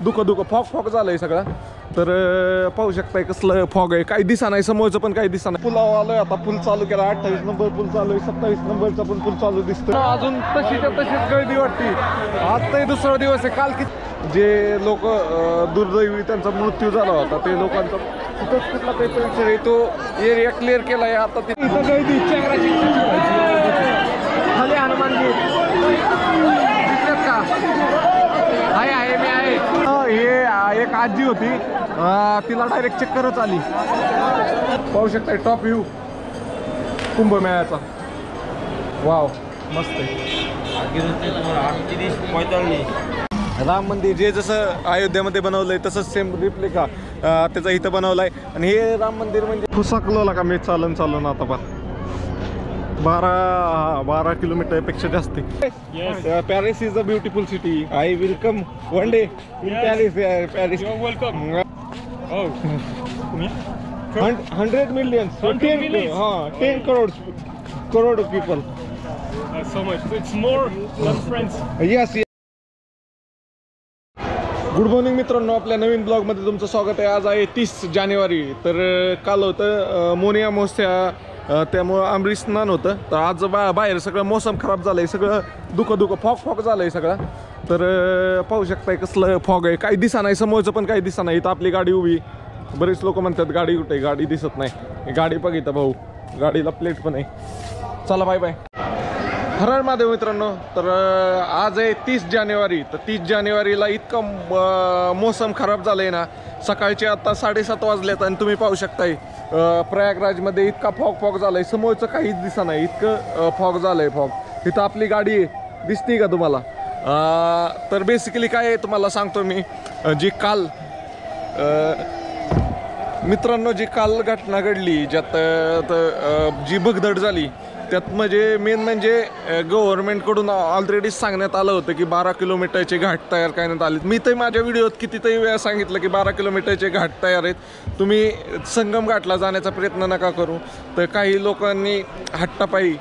दुःख फॉग झालंय सगळं. तर पाहू शकताय कसलं फॉग आहे, काही दिसा नाही समोरचं पण काही दिसा नाही. पुलावर आलोय आता, पूल चालू केला. 28 नंबर पूल चालू आहे, 27 नंबरचा पण पूल चालू दिसतो. अजून तशीच गर्दी वाटते. आज तर दुसरा दिवस आहे. काल जे लोक दुर्दैवी त्यांचा मृत्यू झाला होता ते लोकांचा कुठंच कुठला काही परिसर आहे तो एरिया क्लिअर केला आहे. आता ते गर्दी खाली हनुमानजी दिसतात का? आहे मी आहे. हे एक आजी होती, तिला डायरेक्ट चक्करच आली. पाहू शकता टॉप व्ह्यू कुंभमेळ्याचा. वाव मस्त आहे. राम मंदिर जे जसं अयोध्येमध्ये बनवलंय तसंच सेम रिप्लिका त्याचा इथं बनवलाय. आणि हे राम मंदिर म्हणजे फुसाकलो का मी चालून आता पण 12 किलोमीटर पेक्षा जास्त. Paris is a beautiful city. I will come one day in Paris. You're welcome. 100 million. 10 crore people. That's so much. It's more than friends. Yes. Good morning मित्रांनो, आपल्या नवीन ब्लॉगमध्ये तुमचं स्वागत आहे. आज आहे 30 जानेवारी. तर काल होतं मोनिया मोस्या, त्यामुळं अमृत स्नान होतं. तर आज बाहेर सगळं मोसम खराब झालं आहे, सगळं दुःख फॉग झालं आहे सगळं. तर पाहू शकताय कसलं फॉग आहे, काही दिसा नाही समोरचं पण काही दिसा नाही. इथं आपली गाडी उभी. बरेच लोक म्हणतात गाडी कुठे, गाडी दिसत नाही. गाडी बघितलं भाऊ, गाडीला प्लेट पण आहे. चला बाय बाय. हर हर महादेव मित्रांनो. तर आज आहे 30 जानेवारी. तर 30 जानेवारीला इतकं मोसम खराब झालं आहे ना. सकाळचे आता 7:30 वाजलेत आणि तुम्ही पाहू शकताय प्रयागराजमध्ये इतका फॉग झाला आहे, समोरचं काहीच दिसा नाही, इतकं फॉग झालं आहे. फॉग तिथं आपली गाडी दिसते का तुम्हाला? तर बेसिकली काय आहे तुम्हाला सांगतो मी. जी काल मित्रांनो जी काल घटना घडली, ज्यात जी भगदड झाली, त्यात म्हणजे मेन म्हणजे गव्हर्नमेंटकडून ऑलरेडी सांगण्यात आलं होतं की 12 किलोमीटरचे घाट तयार करण्यात आले. मी तर माझ्या व्हिडिओत कितीतरी वेळा सांगितलं की 12 किलोमीटरचे घाट तयार आहेत, तुम्ही संगम घाटला जाण्याचा प्रयत्न नका करू. तर काही लोकांनी हट्टापायी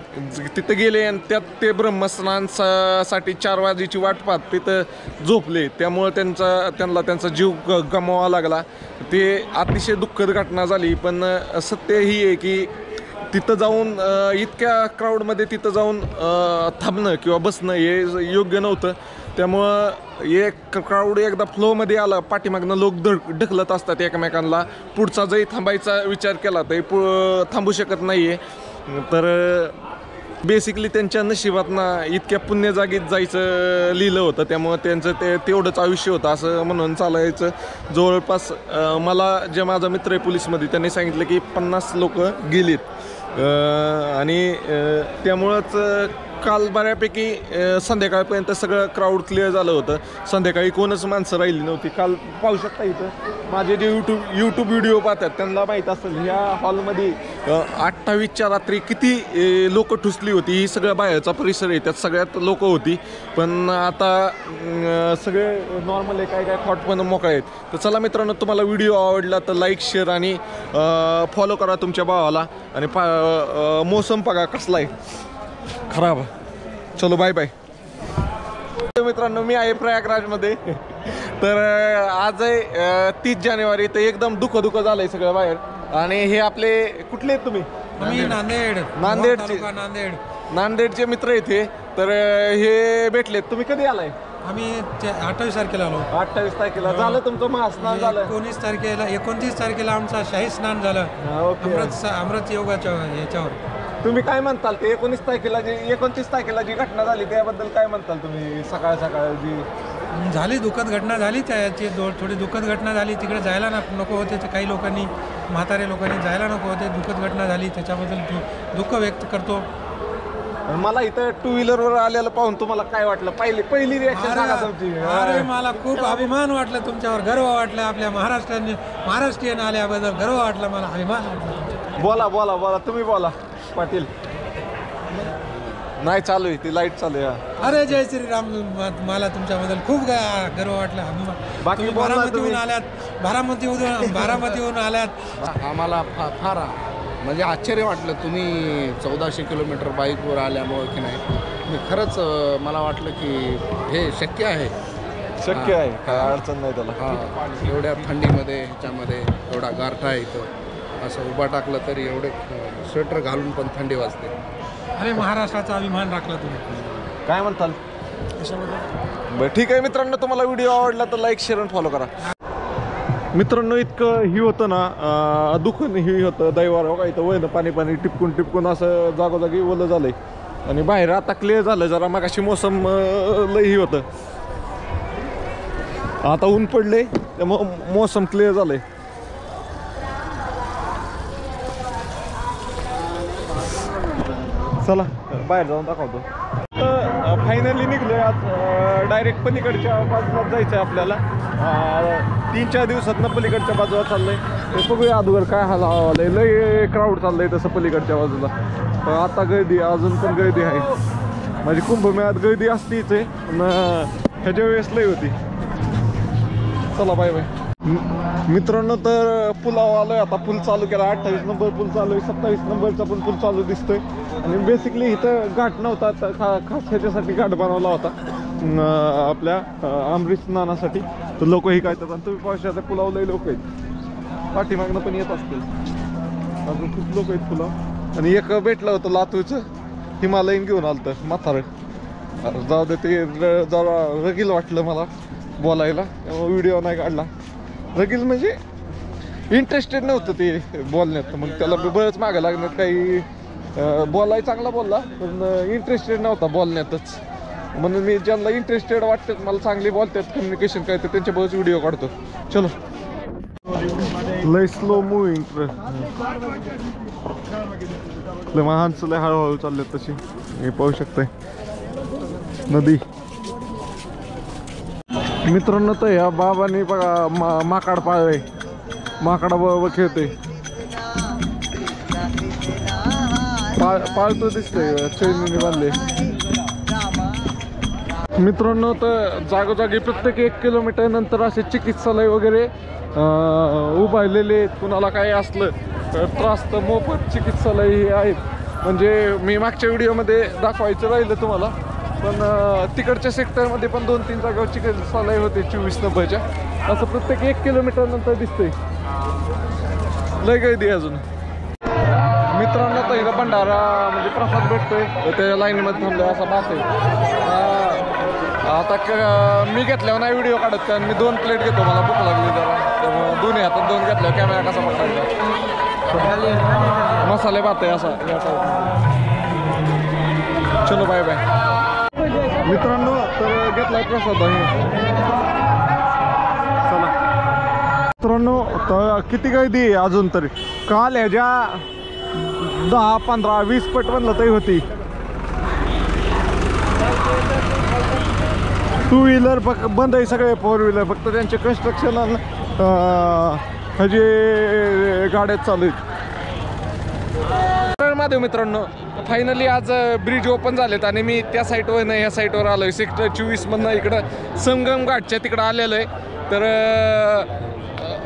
तिथं गेले आणि त्यात ते ब्रह्मस्नानसाठी 4 वाजेची वाट पाहत तिथं झोपले. त्यामुळे त्यांचा जीव गमवावा लागला. ते अतिशय दुःखद घटना झाली. पण सत्य ही आहे की तिथं जाऊन इतक्या क्राऊडमध्ये तिथं जाऊन थांबणं किंवा बसणं हे योग्य नव्हतं. त्यामुळं एक क्राऊड एकदा फ्लोमध्ये आला, पाठीमागनं लोक ढकलत असतात एकमेकांना. पुढचा जरी थांबायचा विचार केला तरी थांबू शकत नाही आहे. तर बेसिकली त्यांच्या नशिबातनं इतक्या पुण्य जागीत जायचं लिहिलं होतं. त्यामुळं त्यांचं तेवढंच आयुष्य होतं असं म्हणून चालायचं. जवळपास मला जे माझा मित्र आहे पोलीसमध्ये त्यांनी सांगितलं की 50 लोक गेलीत. आणि त्यामुळंच काल बऱ्यापैकी संध्याकाळपर्यंत सगळं क्राऊड क्लिअर झालं होतं. संध्याकाळी कोणच माणसं राहिली नव्हती. काल पाहू शकता इथं माझे जे यूट्यूब व्हिडिओ पाहतात त्यांना माहीत असेल ह्या हॉलमध्ये 28च्या रात्री किती लोक ठुसली होती. ही सगळं बाहेरचा परिसर आहे, त्यात सगळ्यात लोक होती. पण आता सगळे नॉर्मल आहे, काय थॉट पण मोकळे आहेत. तर चला मित्रांनो, तुम्हाला व्हिडिओ आवडला तर लाईक शेअर आणि फॉलो करा तुमच्या भावाला. आणि मोसम बघा कसला आहे खराब. चलो बाय बाय. मित्रांनो मी आहे प्रयागराजमध्ये. तर आज आहे 30 जानेवारी. तर एकदम दुःख झालंय सगळं बाहेर. आणि हे आपले कुठले आहेत तुम्ही? नांदेडचे मित्र आहेत हे. तर हे भेटलेत. तुम्ही कधी आलाय? आम्ही 28 तारखेला आलो. 28 तारखेला झालं तुमचं महास्नान झालं. 29 तारखेला आमचा शाही स्नान झालं. अमृत योगाच्या याच्यावर. तुम्ही काय म्हणताल ते 29 तारखेला जी घटना झाली त्याबद्दल काय म्हणताल तुम्ही? सकाळ जी झाली दुःखद घटना झाली, त्याची थोडी दुःखद घटना झाली. तिकडे जायला नको होते. काही लोकांनी, म्हातारे लोकांनी जायला नको होते. दुःखद घटना झाली, त्याच्याबद्दल दुःख व्यक्त करतो. मला इथं 2 व्हीलरवर आलेलं पाहून तुम्हाला काय वाटलं? पहिली रिॲक्शन सांगा तुमची. अरे मला खूप अभिमान वाटला तुमच्यावर, गर्व वाटला. आपल्या महाराष्ट्रीयन आल्याबद्दल गर्व वाटला, मला अभिमान वाटला. बोला तुम्ही बोला पाटील. नाही चालू आहे ती लाईट चालू आहे. अरे जय श्रीराम. मला तुमच्याबद्दल खूप गर्व वाटला, अभिमान. बाकी बारामतीहून आल्यात. आम्हाला फार म्हणजे आश्चर्य वाटलं. तुम्ही 1400 किलोमीटर बाईकवर आल्यामुळं की नाही, मी खरंच मला वाटलं की हे शक्य आहे. शक्य आहे, काय अडचण नाही त्याला. हा एवढ्या थंडीमध्ये ह्याच्यामध्ये एवढा गारठा आहे इथं, असं उभा टाकलं तरी एवढे स्वेटर घालून पण थंडी वाजते. अरे महाराष्ट्राचा अभिमान राखला तुम्ही. काय म्हणताल? बरं ठीक आहे मित्रांनो, तुम्हाला व्हिडिओ आवडला तर लाईक शेअर आणि फॉलो करा. मित्रांनो इतकं ही होतं ना, दुखून ही होतं दैवार हो का, इथं वयनं पाणी पाणी टिपकून टिपकून असं जागोजागी ओलं झालंय. आणि बाहेर आता क्लिअर झालं जरा, मगाशी मोसम लई ही होतं, आता ऊन पडले त्यामुळं मोसम क्लिअर झालंय. चला बाहेर जाऊन दाखवतो. फायनली निघलोय आज, डायरेक्ट पलीकडच्या बाजूला जायचं आहे आपल्याला. 3-4 दिवसातनं पलीकडच्या बाजूला चाललंय. ते बघूया अगोदर काय आलंय, लय क्राऊड चाललंय तसं पलीकडच्या बाजूला. आता गर्दी, अजून पण गर्दी आहे. माझी कुंभमेळ्यात गर्दी असतीच आहे, पण ह्याच्या वेळेस लय होती. चला बाय बाय. मित्रांनो तर पुलावर आलोय आता, पूल चालू केला. 28 नंबर पूल चालू आहे, 27 नंबरचा पण पूल चालू दिसतोय. आणि बेसिकली इथं घाट नव्हता, खास ह्याच्यासाठी घाट बनवला होता आपल्या अमरीश स्नानासाठी. तर लोक ही काय आणि तुम्ही पाहू शकता पुलावर लई लोक आहेत, पाठीमागनं पण येत असतील, अजून खूप लोक आहेत पुलावर. आणि एक भेटलं होतं लातूरचं, हिमालयन घेऊन आलं तर म्हातारं. जाऊ दे, ते जरा रगील वाटलं मला बोलायला, त्यामुळे व्हिडिओ नाही काढला. रगील म्हणजे इंटरेस्टेड नव्हतं ते बोलण्यात, मग त्याला बरंच मागं लागण्यात. काही बोलाय चांगला बोलला, पण इंटरेस्टेड नव्हता बोलण्यातच. म्हणून मी ज्यांना इंटरेस्टेड वाटतात, मला चांगली बोलतात, कम्युनिकेशन करतात, त्यांच्याबरोबर व्हिडिओ काढतो. चलो. लय स्लो मुव्हिंग, लय माणसं लय हळूहळू चाललेत तशी. हे पाहू शकताय नदी. मित्रांनो तर ह्या बाबांनी बघा माकाड पाळलंय, माकडा बरोबर खेळतोय, पाळतो दिसतोय, चैनीने बांधले. मित्रांनो तर जागोजागी प्रत्येक 1 किलोमीटर नंतर असे चिकित्सालय वगैरे उभारलेले आहेत. कुणाला काही असलं तर त्रास तर मोफत चिकित्सालय हे आहेत. म्हणजे मी मागच्या व्हिडिओमध्ये दाखवायचं राहिलं तुम्हाला, पण तिकडच्या सेक्टरमध्ये पण 2-3 जागेवर चिकित्सालय होते 24 नंबरच्या. असं प्रत्येक 1 किलोमीटर नंतर दिसतंय. लय गर्दी अजून. मित्रांनो तर इथं भंडारा म्हणजे प्रसाद भेटतोय, त्याच्या लाईनमध्ये थांबलोय असा बात आहे. आता मी घेतल्यावर नाही व्हिडिओ काढत, कारण मी 2 प्लेट घेतो, मला भूक लागली जरा, त्यामुळे दोन्ही हातात 2 घेतल्यावर कॅमेरा कसा पकडायचा. मसाले भात आहे असा. चलो बाय बाय. मित्रांनो तर घेतलाय प्रसाद आहे. चला मित्रांनो तर किती गर्दी आहे अजून तरी. काल ह्याच्या 10-15-20 पट म्हणलं तरी होती. 2 व्हीलर बंद आहे, सगळे 4 व्हीलर फक्त त्यांचे कन्स्ट्रक्शन ह्याचे गाड्यात चालू आहेत. महादेव मित्रांनो फायनली आज ब्रिज ओपन झालेत आणि मी त्या साईटवर नाही ह्या साईटवर आलोय. सेक्टर 24 मधनं इकडं संगम घाटच्या तिकडं आलेलो आहे. तर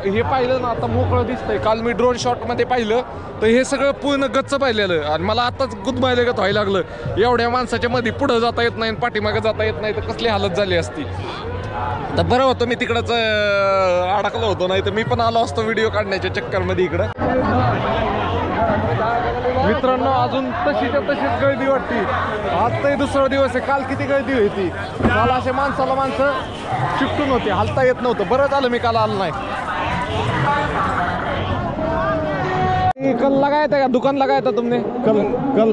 हे पाहिलं ना आता मोकळं दिसतंय. काल मी ड्रोन शॉटमध्ये पाहिलं तर हे सगळं पूर्ण गच्च पाहिलेलं आणि मला आताच गुदमायलं व्हायला लागलं. एवढ्या माणसाच्या मध्ये पुढं जाता येत नाही, पाठीमागं जाता येत नाही, तर कसली हालत झाली असती. तर बरं होतं मी तिकडंच अडकलो होतो, नाही तर मी पण आलो असतो व्हिडिओ काढण्याच्या चक्करमध्ये इकडं. मित्रांनो अजून तशीच गर्दी वाटती. आज तर 2रा दिवस आहे. काल किती गर्दी होती. काल असे माणसं चिकटून होती, हलता येत नव्हतं. बरं झालं मी काल आलो नाही. कल लगाया था, दुकान लगाया था तुमने कल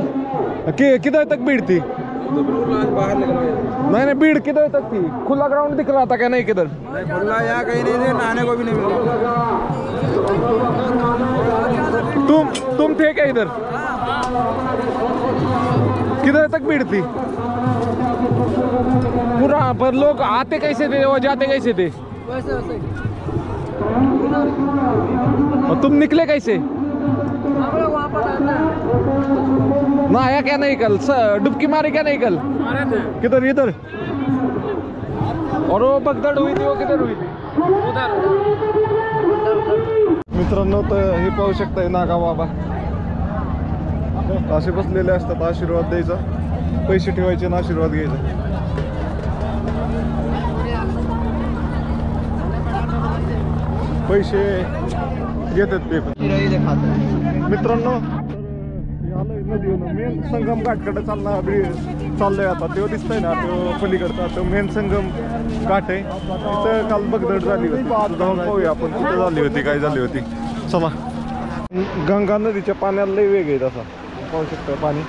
किधर तक भीड़ थी? नहीं भीड़ किधर तक थी? खुला ग्राउंड दिख रहा था क्या? नहीं किधर खुला यहाँ कहीं नहीं थे, नहाने को भी नहीं मिला। तुम थे क्या इधर? किधर तक भीड़ थी पूरा? पर लोग आते कैसे थे और जाते कैसे थे? और तुम निकले कैसे? ना आया क्या नहीं कल? डुबकी मारी क्या नहीं कल? किधर? इधर। और वो भगदड़ हुई थी वो किधर हुई थी? उधर। मित्रांनो तर हे पाहू शकताय नागा बाबा असे बसलेले असतात. आशीर्वाद द्यायचा, पैसे ठेवायचे ना आशीर्वाद घ्यायचा. पैसे घेतात ते पण. मित्रांनो आलोय नदी मेन संगम घाटकडे चाललोय आता. तो दिसतोय ना, तो पलीकडचा तो मेन संगम घाट आहे. तिथं काल बगदड झाली होती. जाऊन पाहूया आपण कुठं झाली होती, काय झाली होती. चला. गंगा नदीच्या पाण्याला लय वेग आहे तसा, पाहू शकतो पाणी.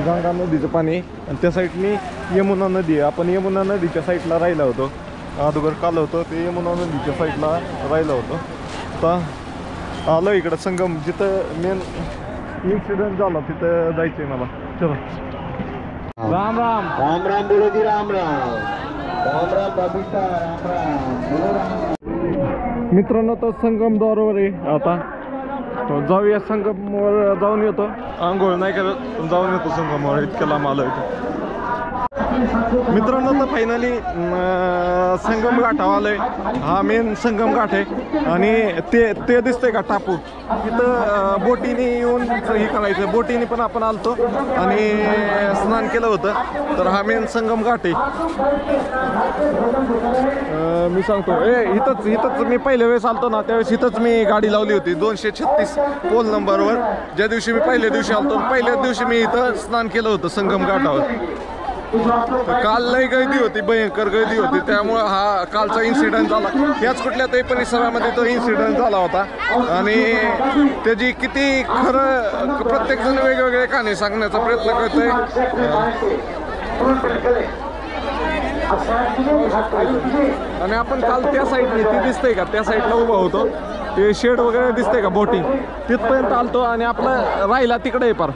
गंगा नदीचं पाणी आणि त्या साईडनी यमुना नदी आहे. आपण यमुना नदीच्या साईडला राहिला होतो अगोदर, काल होतं ते यमुना नदीच्या साईडला राहिलं होतं. आता आलो इकडं संगम, जिथं मेन इन्सिडेंट झाला तिथं जायचंय मला. चलो. राम राम राम राम बोलो जी, राम राम राम राम बाबूसा, राम राम बोलो राम. मित्रांनो, तो संगम द्वारावर आहे आता. जाऊया संगमवर, जाऊन येतो. आंघोळ नाही करत, जाऊन येतो संगमवर. इतक्या लांब आलो इथं. मित्रांनो, तर फायनली संगम घाटावर आलोय. हा मेन संगम घाट आहे आणि ते दिसतंय का टापू, तिथं बोटीने येऊन हे करायचं. बोटीने पण आपण आलतो आणि स्नान केलं होतं. तर हा मेन संगम घाट आहे. मी सांगतो इथंच मी पहिल्या वेळेस आलतो ना, त्यावेळेस इथंच मी गाडी लावली होती 236 पोल नंबरवर. ज्या दिवशी मी पहिल्या दिवशी आलतो, पहिल्याच दिवशी मी इथं स्नान केलं होतं संगम घाटावर. काल लई गर्दी होती, भयंकर गर्दी होती. त्यामुळं हा कालचा इन्सिडेंट झाला. याच कुठल्या तरी परिसरामध्ये तो इन्सिडेंट झाला होता आणि त्याची किती खरं प्रत्येक जण वेगवेगळे कहाणी सांगण्याचा प्रयत्न करतोय. आणि आपण काल त्या साईडने, ती दिसतंय का त्या साईडला उभा होतो, ते शेड वगैरे दिसतंय का बोटिंग, तिथपर्यंत आलतो. आणि आपलं राहिला तिकडे आहे पार.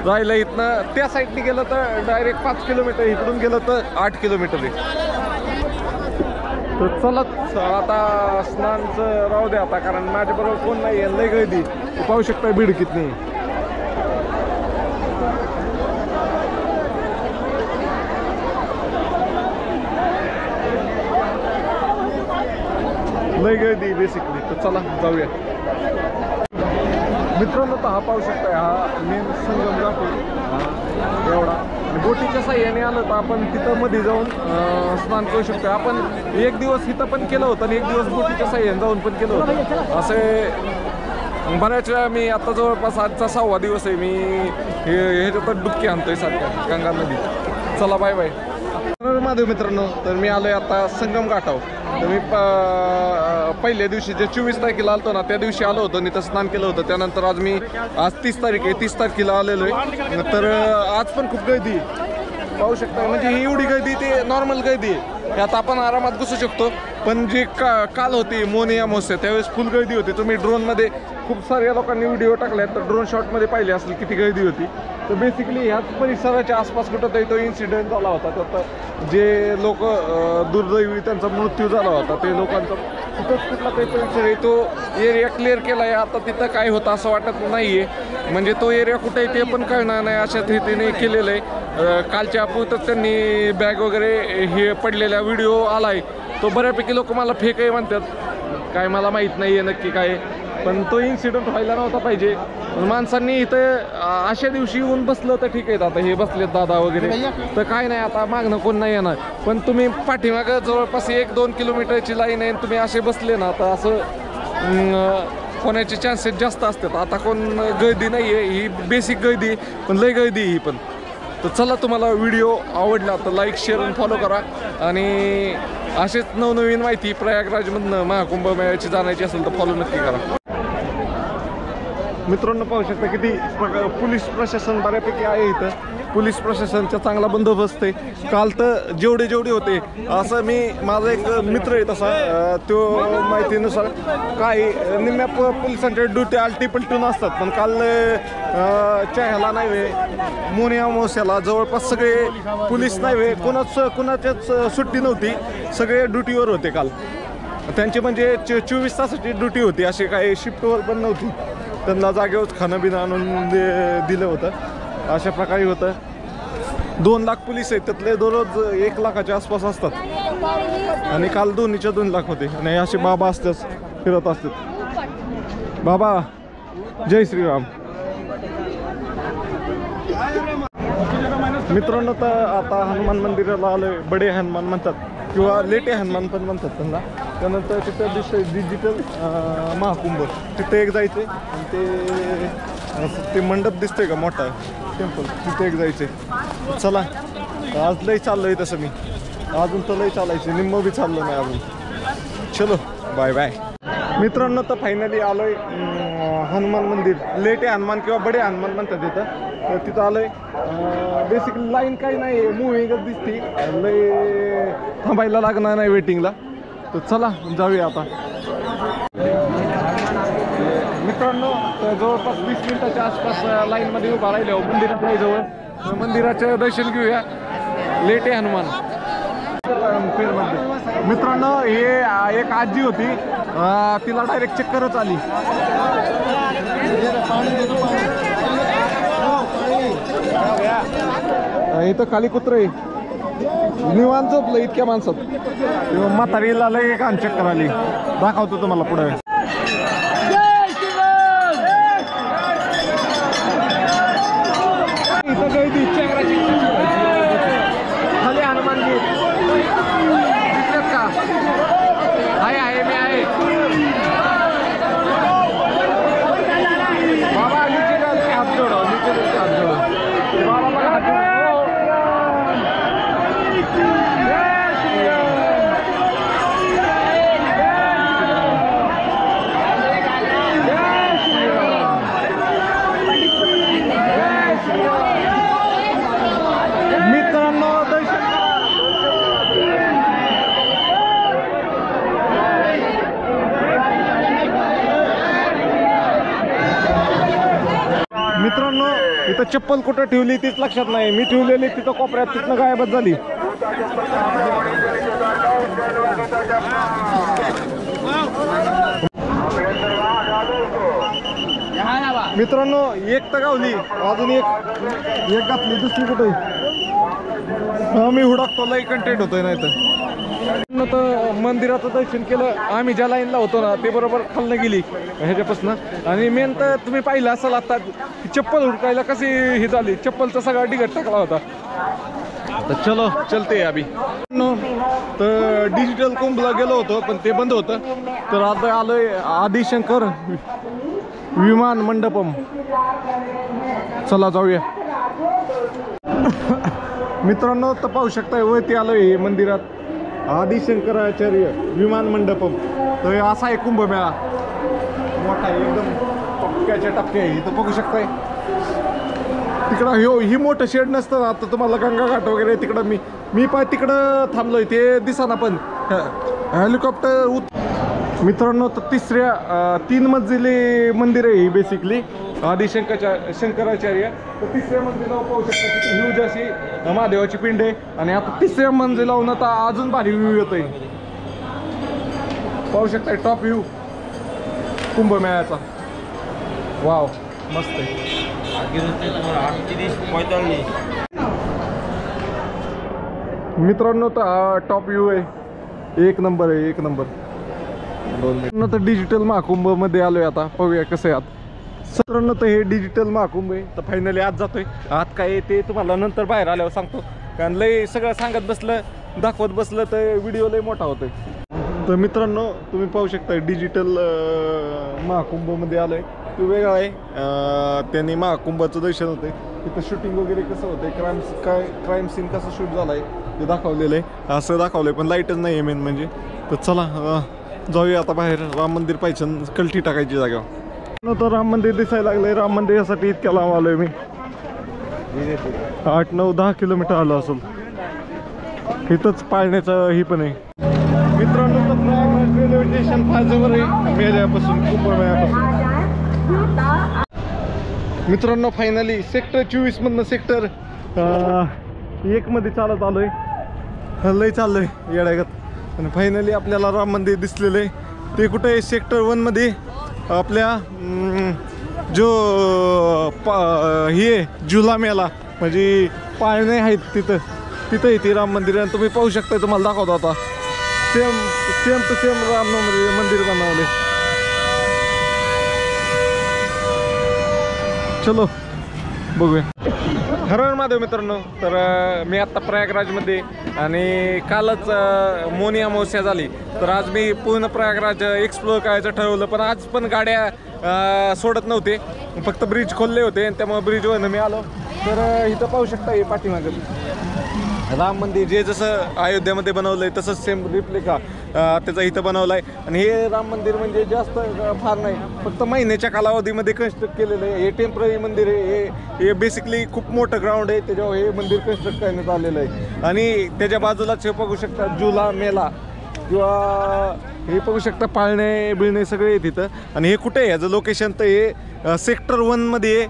राहिलं इथनं त्या साईडने गेलं तर डायरेक्ट 5 किलोमीटर, इकडून गेलं तर 8 किलोमीटर आहे. तर चलत आता स्नानचं राहू द्या आता, कारण माझ्याबरोबर कोण नाही आहे. लय गर्दी पाहू शकता बीड कितनी. लय गर्दी बेसिकली. तर चला जाऊया. मित्रांनो, तर हा पाहू शकताय, हा मेन संगम घाट एवढा. बोटीच्या साह्याने आलं तर आपण तिथं मध्ये जाऊन स्नान करू शकतो. आपण एक दिवस इथं पण केलं होतं आणि एक दिवस बोटीच्या साह्याने जाऊन पण केलं होतं. असे बऱ्याच वेळा मी आता जवळपास आजचा 6वा दिवस आहे. मी ह्याच्यात डुबकी आणतोय सारख्या गंगा नदी. चला बाय बाय. माझे मित्रांनो, तर मी आलोय आता संगम घाटावर. तर मी पहिल्या दिवशी जे 24 तारखेला आलतो ना, त्या दिवशी आलो होतो आणि तिथं स्नान केलं होतं. त्यानंतर आज 30 तारीख आहे, 30 तारखेला आलेलो आहे. तर आज पण खूप गर्दी पाहू शकता. म्हणजे ही एवढी गर्दी, ते नॉर्मल गर्दी आहे, यात आपण आरामात घुसू शकतो. पण जी काल होती मोनी अमावस्या, त्यावेळेस फुल गर्दी होती. तुम्ही ड्रोनमध्ये खूप साऱ्या लोकांनी व्हिडिओ टाकले, तर ड्रोन शॉटमध्ये पाहिले असेल किती गर्दी होती. तर बेसिकली ह्याच परिसराच्या आसपास कुठंतरी तो इन्सिडेंट झाला होता. तर जे लोक दुर्दैवी त्यांचा मृत्यू झाला होता, ते लोकांचा तिथंच कुठला काही परिसर आहे, तो एरिया क्लिअर केला आहे. आता तिथं काय होतं असं वाटत नाही आहे. म्हणजे तो एरिया कुठे आहे ते पण कळणार नाही अशा रीतीने केलेलं आहे. कालच्या अपूर्तच त्यांनी बॅग वगैरे हे पडलेला व्हिडिओ आला आहे. तो बऱ्यापैकी लोक मला फेक आहे म्हणतात, काय मला माहीत नाही आहे नक्की काय. पण तो इन्सिडेंट व्हायला नव्हता पाहिजे. माणसांनी इथं अशा दिवशी येऊन बसलं तर ठीक आहे. आता हे बसलेत दादा वगैरे, तर काय नाही, आता मागणं कोण नाही येणार. पण तुम्ही पाठीमागं जवळपास 1-2 किलोमीटरची लाईन आहे, तुम्ही असे बसले ना, तर असं होण्याचे चान्सेस जास्त असतात. आता कोण गर्दी नाही आहे, ही बेसिक गर्दी, पण लय गर्दी ही पण. तर चला, तुम्हाला व्हिडिओ आवडला तर लाईक, शेअर आणि फॉलो करा. आणि असेच नवनवीन माहिती प्रयागराजमधनं महाकुंभ मेळ्याची जाण्याची असेल तर फॉलो नक्की करा. मित्रांनो, पाहू शकता किती पोलीस प्रशासन बऱ्यापैकी आहे इथं. पोलीस प्रशासनाचा चांगला बंदोबस्त आहे. काल तर जेवढे होते, असं मी, माझा एक मित्र आहे तसा, तो माहितीनुसार काही निम्म्या पोलिसांच्या ड्युटी आलटी पलटून असतात. पण काल ह्याला नाही वे, मोनी अमावस्याला जवळपास सगळे पोलीस नाही वे, कुणाच्याच सुट्टी नव्हती, सगळे ड्युटीवर होते काल. त्यांची म्हणजे 24 तासाची ड्युटी होती, अशी काही शिफ्टवर पण नव्हती. त्यांना जागेवर खाणं बिणं आणून दिलं होतं. अशा प्रकारे होतं. 2 लाख पोलीस आहेत, त्यातले दररोज 1 लाखाच्या आसपास असतात. आणि काल 2 लाख होते. आणि असे बाबा असतात, फिरत असतात. बाबा जय श्रीराम. मित्रांनो, तर आता हनुमान मंदिराला आलोय. बडे हनुमान म्हणतात किंवा लेटे हनुमान पण म्हणतात त्यांना. त्यानंतर तिथं दिसतंय डिजिटल महाकुंभ, तिथे एक जायचे आणि ते मंडप दिसतंय का मोठा टेम्पल, तिथे एक जायचे. चला आज लय चाललंय तसं मी, अजून तर लय चालायचे, निम्म बी चाललं नाही अजून. चलो बाय बाय मित्रांनो. तर फायनली आलोय हनुमान मंदिर, लेटे हनुमान किंवा बडे हनुमान म्हणतात तिथं. तर तिथं आलोय. बेसिकली लाईन काही नाही, मूव्हिंगच दिसते, लय थांबायला लागणार नाही वेटिंगला. तर चला जाऊया आता मित्रांनो. तर जवळपास 20 मिनिटाच्या आसपास लाईनमध्ये उभा राहिलो मंदिरात जवळ. मंदिराचं दर्शन घेऊया, लेटे हनुमान मित्रांनो. हे एक आजी होती, तिला डायरेक्ट चक्करच आली. इथं खाली कुत्र आहे, निवांत झोपलं इतक्या माणसात. म्हातारीला लय घाण चक्कर आली, दाखवतो तुम्हाला पुढे. इथं काही खाली हनुमानजी दिसत का? आहे मी आहे बाबा. नीचे हात जोडो, नीचे हात जोडो बाबा, हात जोडो. मित्रांनो मित्रांनो इथं चप्पल कुठं ठेवली तीच लक्षात नाही. मी ठेवलेली तिथं कोपऱ्यात, तिथनं गायबच झाली. मित्रांनो एक तर गावली, अजून एक घातली, दुसरी कुठे? मी हुडकतो, लई कंटेंट होतोय. नाही तर मंदिराचं दर्शन केलं आम्ही, ज्या लाईनला होतो ना ते बरोबर खालनं गेली ह्याच्यापासून. आणि मेन तर तुम्ही पाहिलं असेल आता चप्पल हुडकायला कशी ही झाली, चप्पलचा सगळा डिगट टाकला होता. तर चलो चलते अभि. तर डिजिटल कुंभला गेलो होतो पण ते बंद होतं. तर आता आलोय आदिशंकर विमान मंडपम. चला जाऊया मित्रांनो. तर पाहू शकताय वरती आलोय हे मंदिरात आदिशंकराचार्य विमान मंडपम. तर असा आहे कुंभमेळा, मोठा एकदम टपक्याच्या टपक्या आहे. इथं बघू शकताय तिकडं ही मोठं शेड नसतं ना. आता तुम्हाला गंगा घाट वगैरे तिकडं मी पाय तिकडं थांबलोय, ते दिसाना पण हेलिकॉप्टर मित्रांनो. तर 3 मजली मंदिर आहे ही बेसिकली शंकराचार्य. तर 3ऱ्या मंजिलावर पाहू शकता किती ह्यूज अशी महादेवाची पिंड आहे. आणि आता 3ऱ्या मंजिलावरून आता अजून भारी व्ह्यू येतोय. पाहू शकता टॉप व्ह्यू कुंभमेळ्याचा. वाव मस्त आहे. मित्रांनो तर टॉप व्ह्यू आहे, एक नंबर आहे, एक नंबर. 2 मिनिट तर डिजिटल महाकुंभ मध्ये आलोय. आता पाहूया कसं आहे आत. मित्रांनो तर हे डिजिटल महाकुंभ आहे. तर फायनली आत जातोय. आत काय ते तुम्हाला नंतर बाहेर आल्यावर सांगतो, कारण लय सगळं सांगत बसलं, दाखवत बसलं तर व्हिडिओ लय मोठा होतोय. तर मित्रांनो तुम्ही पाहू शकता डिजिटल महाकुंभमध्ये आलोय. तो वेगळा आहे, त्यांनी महाकुंभाचं दर्शन होतंय. तिथं शूटिंग वगैरे कसं होतंय, क्राईम सीन कसं शूट झालाय ते दाखवलेलं आहे. असं दाखवलंय पण लाईटच नाही आहे मेन म्हणजे. तर चला जाऊया आता बाहेर. राम मंदिर पाहिजे, कलटी टाकायची जागा. तर राम मंदिर दिसायला लागलंय. राम मंदिरासाठी इतक्या लांब आलोय मी, 8, 9, 10 किलोमीटर आलो असेल. इथंच पाळण्याचं ही पण आहे. मित्रांनो तर प्रयागराज रेल्वे स्टेशन फार जवळ आहे मेळ्यापासून, कुंभमेळ्यापासून. मित्रांनो फायनली सेक्टर 24 मधनं सेक्टर 1 मध्ये चालत आलोय. लय चाललंय येड्यागत. आणि फायनली आपल्याला राम मंदिर दिसलेलं आहे. ते कुठं आहे? सेक्टर 1 मध्ये आपल्या जो हे झुला मेला म्हणजे पाळणे आहेत तिथं येते राम मंदिर. आणि तुम्ही पाहू शकता, तुम्हाला दाखवतो आता. सेम टू सेम राम मंदिर बनवले. चलो बघूया. हर हर महादेव मित्रांनो. तर मी आत्ता प्रयागराजमध्ये आणि कालच मोनी अमावस्या झाली. तर आज मी पूर्ण प्रयागराज एक्सप्लोअर करायचं ठरवलं, पण आज पण गाड्या सोडत नव्हते, फक्त ब्रिज खोलले होते आणि त्यामुळे ब्रिजवरनं मी आलो. तर इथं पाहू शकता हे पाठीमागं राम मंदिर जे जसं अयोध्यामध्ये बनवलं आहे तसंच सेम रिप्लिका त्याचा इथं बनवला आहे. आणि हे राम मंदिर म्हणजे जास्त फार नाही, फक्त महिन्याच्या कालावधीमध्ये कन्स्ट्रक्ट केलेलं आहे. हे टेम्पररी मंदिर आहे. हे बेसिकली खूप मोठं ग्राउंड आहे, त्याच्यावर हे मंदिर कन्स्ट्रक्ट करण्यात आलेलं आहे. आणि त्याच्या बाजूलाच हे बघू शकता जुला मेला किंवा हे बघू शकता पाळणे बिळणे सगळे आहे तिथं. आणि हे कुठे आहे याचं लोकेशन तर हे सेक्टर 1मध्ये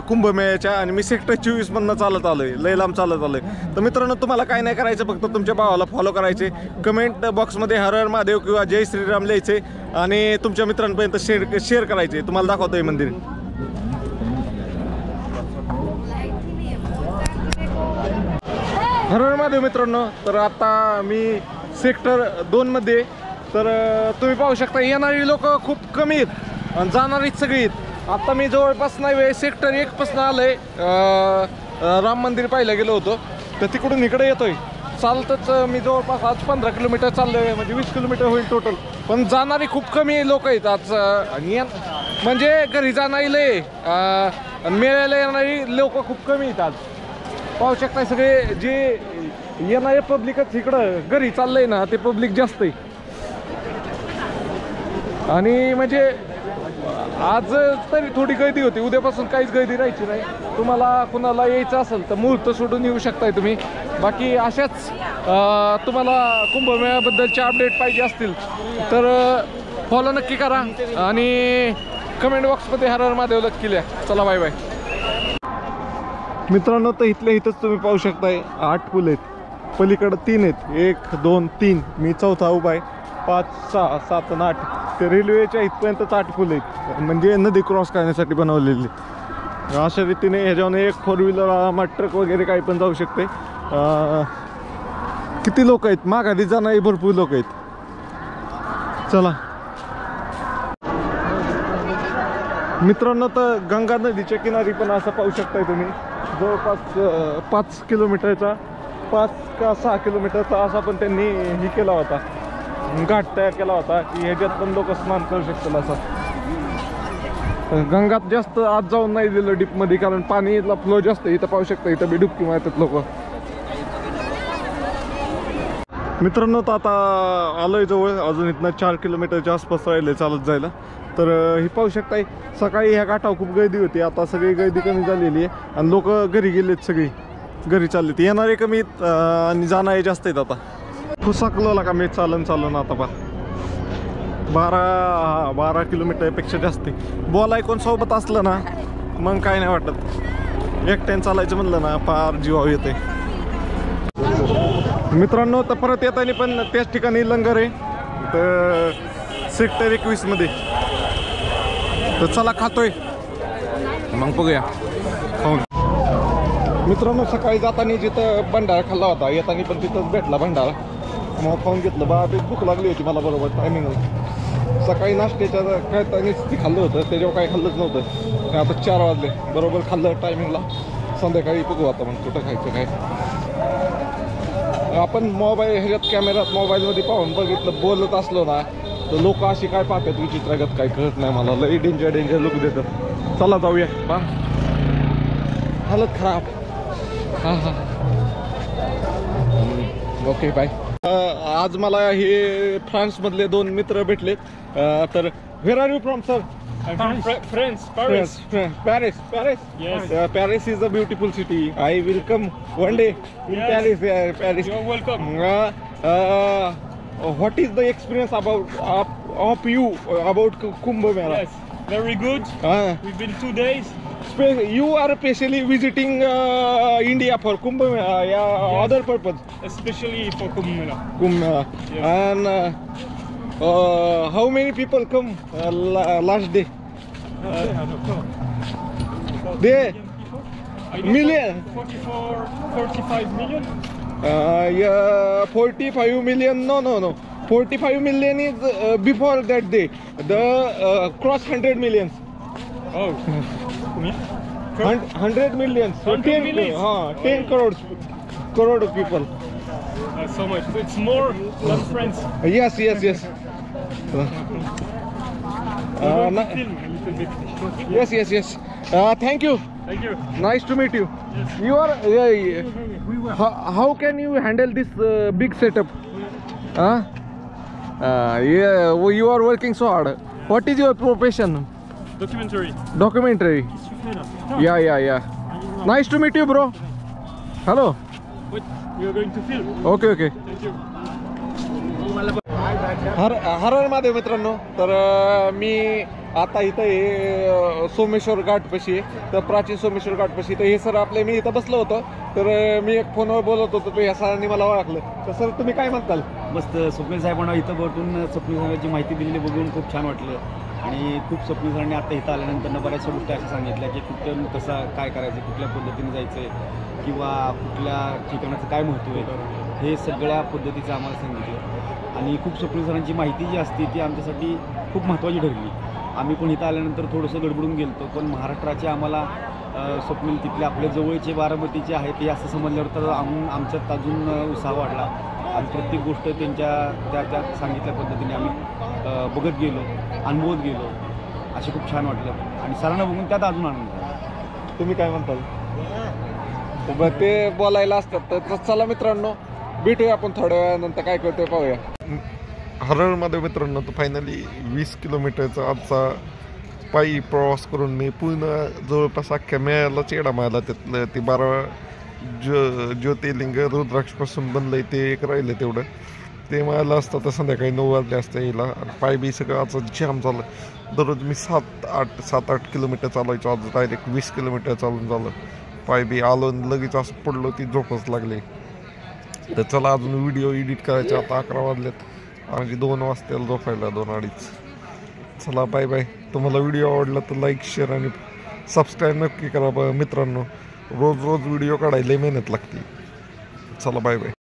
कुंभमेळ्याच्या, आणि मी सेक्टर 24मधनं चालत आलो आहे, लय लांब चालत आलो आहे. तर मित्रांनो तुम्हाला काय नाही करायचं, फक्त तुमच्या भावाला फॉलो करायचे, कमेंट बॉक्समध्ये हर हर महादेव किंवा जय श्रीराम लिहायचे आणि तुमच्या मित्रांपर्यंत शेअर करायचे. तुम्हाला दाखवतो हे मंदिर. हर हर महादेव मित्रांनो. तर आता मी सेक्टर 2मध्ये. तर तुम्ही पाहू शकता येणारी लोक खूप कमी आहेत आणि जाणारीच सगळी आहेत. आता मी जवळपास नाही सेक्टर 1पासून आलोय. राम मंदिर पाहायला गेलो होतो, तर तिकडून इकडे येतोय चालतच. मी जवळपास आज 15 किलोमीटर चाललोय, म्हणजे 20 किलोमीटर होईल टोटल. पण जाणारी खूप कमी लोक आहेत आज. आणि म्हणजे घरी जाणारी लय मेळ्याला येणारी लोक खूप कमी आहेत आज. पाहू शकता सगळे जे येणारे पब्लिकच इकडं घरी चाललंय ना, ते पब्लिक जास्त आहे. आणि म्हणजे आज तरी थोडी गर्दी होती, उद्यापासून काहीच गर्दी राहायची नाही. तुम्हाला कुणाला यायचं असेल तर मुहूर्त सोडून येऊ शकताय तुम्ही. बाकी अशाच तुम्हाला कुंभमेळ्याबद्दलचे अपडेट पाहिजे असतील तर फॉलो नक्की करा आणि कमेंट बॉक्समध्ये हर हर महादेव नक्की लिहा. चला बाय बाय मित्रांनो. तर इथल्या इथंच तुम्ही पाहू शकताय 8 पूल आहेत, पलीकडं 3 आहेत, 1 2 3, मी चौथा उभा आहे. 5 6 7 आणि 8 ते रेल्वेच्या इथपर्यंतच 8 पूल आहेत, म्हणजे नदी क्रॉस करण्यासाठी बनवलेली. अशा रीतीने ह्याच्यावर एक 4 व्हीलर ट्रक वगैरे काही पण जाऊ शकते. किती लोक आहेत, माघारी जाणारी भरपूर लोक आहेत. चला मित्रांनो. तर गंगा नदीच्या किनारी पण असं पाहू शकताय तुम्ही जवळपास 5 किलोमीटरचा 5 का 6 किलोमीटरचा असा पण त्यांनी हे केला होता, घाट तयार केला होता की ह्याच्यात पण लोक स्नान करू शकतील. असा गंगात जास्त आत जाऊन नाही दिलं डीपमध्ये, कारण पाणीला फ्लो जास्त. इथं पाहू शकता इथं बी डुबकी मारतात लोक. मित्रांनो तर आता आलोय जवळ, अजून इथनं 4 किलोमीटरच्या आसपास राहिले चालत जायला. तर ही पाहू शकताय सकाळी ह्या घाटावर खूप गर्दी होती, आता सगळी गर्दी कमी झालेली आहे आणि लोक घरी गेलेत, सगळी घरी चाललेत. येणारे कमी आणि जाणारे जास्त आहेत. आता फुसाकलो का मी चालून आता 12 किलोमीटरपेक्षा जास्त. बोलाय कोण सोबत असलं ना मग काय नाही वाटत, एकट्याने चालायचं म्हणलं ना फार जीवावर येते. मित्रांनो तर परत येताना पण त्याच ठिकाणी लंगर आहे, तर सेक्टर 21मध्ये. तर चला खातोय मग बघूया. मित्रांनो सकाळी जाताना जिथं भंडारा खाल्ला होता, येताना पण तिथंच भेटला भंडारा, मग खाऊन घेतलं. बा ते भूक लागली होती मला बरोबर टायमिंगला. सकाळी नाश्त्याच्या खातानीच ती खाल्लं होतं, त्याच्यावर काही खाल्लंच नव्हतं. आता 4 वाजले बरोबर खाल्लं टायमिंगला. संध्याकाळी बघू आता मग कुठं खायचं काय. आपण मोबाईल ह्याच्यात कॅमेऱ्यात मोबाईलमध्ये पाहून बघितलं बोलत असलो ना तर लोक अशी काय पाहतात विचित्रागत, काय कळत नाही मला. लई डेंजर लोक देतात. चला जाऊया. बा हालत खराब. हां ओके बाय. आज मला हे फ्रान्समधले 2 मित्र भेटले. तर where are you from sir? France, Paris. Paris. Yes. Paris is a beautiful city. I will come one day in Yes. Paris. You're welcome. What is the experience of you about Kumbh Mela? Yes, very good. We've been 2 days. You are especially visiting India for Kumbh Mela, Yes. other purpose. Especially for Kumbh Mela. Kumbh Mela. Yes. And how many people come last day? I don't know. About They- 1 million people? I don't Million? know, 45 million? Yeah, 45 million. No. 45 million is before that day. The cross 100 millions. Oh, combien? 100 million. So 100 10, millions. 10 crore people. So much. It's more than France. Yes. Film Na- a little bit. yes. Thank you. Thank you. Nice to meet you. Yes. You are. How can you handle this big setup? Yeah, you are working so hard. What is your profession? Documentary. Documentary. Yeah. Nice to meet you, bro. Hello. What? We are going to film. Okay. Thank you. हर महादेव मित्रांनो, तर मी आता इथं हे सोमेश्वर घाटपाशी आहे, तर प्राचीन सोमेश्वर घाटपाशी. तर हे सर आपले, मी इथं बसलो होतो, तर मी एक फोनवर बोलत होतो, तर ह्या सरांनी मला ओळखलं. तर सर तुम्ही काय म्हणताल? मस्त. स्वप्नील साहेबांना इथं भेटून स्वप्नील साहेबांची माहिती दिलेली बघून खूप छान वाटलं. आणि खूप स्वप्नील सरांनी आता इथं आल्यानंतर बऱ्याचशा गोष्टी अशा सांगितल्या की कुठं कसं काय करायचं, कुठल्या पद्धतीने जायचं आहे, किंवा कुठल्या ठिकाणाचं काय महत्त्व आहे, हे सगळ्या पद्धतीचं आम्हाला सांगितलं. आणि खूप स्वप्नील सरांची माहिती जी असते ती आमच्यासाठी खूप महत्त्वाची ठरली. आम्ही पण इथं आल्यानंतर थोडंसं गडबडून गेलो, पण महाराष्ट्राचे आम्हाला स्वप्नील तिथले आपल्या जवळचे बारामतीचे आहेत ते असं समजल्यावर तर आमच्यात अजून उत्साह वाढला. आणि प्रत्येक गोष्ट त्यांच्या त्या सांगितल्या पद्धतीने आम्ही बघत गेलो, अनुभवत गेलो. असे खूप छान वाटलं. आणि सरांना बघून त्यात अजून आनंद झाला. तुम्ही काय म्हणताल? ते बोलायला असतात. तर चला मित्रांनो, भेटूया आपण थोड्या वेळानंतर, काय करतोय पाहूया. हरळमध्ये मित्रांनो, तर फायनली 20 किलोमीटरचा आजचा पायी प्रवास करून मी पूर्ण जवळपास अख्ख्या मेळ्याला चेडा मारला. त्यातलं ते 12 ज्योतिर्लिंग रुद्राक्षपासून बनलंय, ते एक राहिलं तेवढं. ते मला असतं तर संध्याकाळी 9 वाजले असतं यायला. आणि पाय बी सगळं आज जाम झालं. दररोज मी 7-8 किलोमीटर चालायचो, आज डायरेक्ट 20 किलोमीटर चालून झालं. पाय बी आलो लगेच असं पडलो, ती झोपच लागली. तर चला, अजून व्हिडिओ एडिट करायचे. आता 11 वाजलेत, म्हणजे 2 वाजता झोपायला, 2-2:30. चला बाय. तुम्हाला व्हिडिओ आवडला तर लाईक, शेअर आणि सबस्क्राईब नक्की करा मित्रांनो. रोज व्हिडिओ काढायला मेहनत लागते. चला बाय.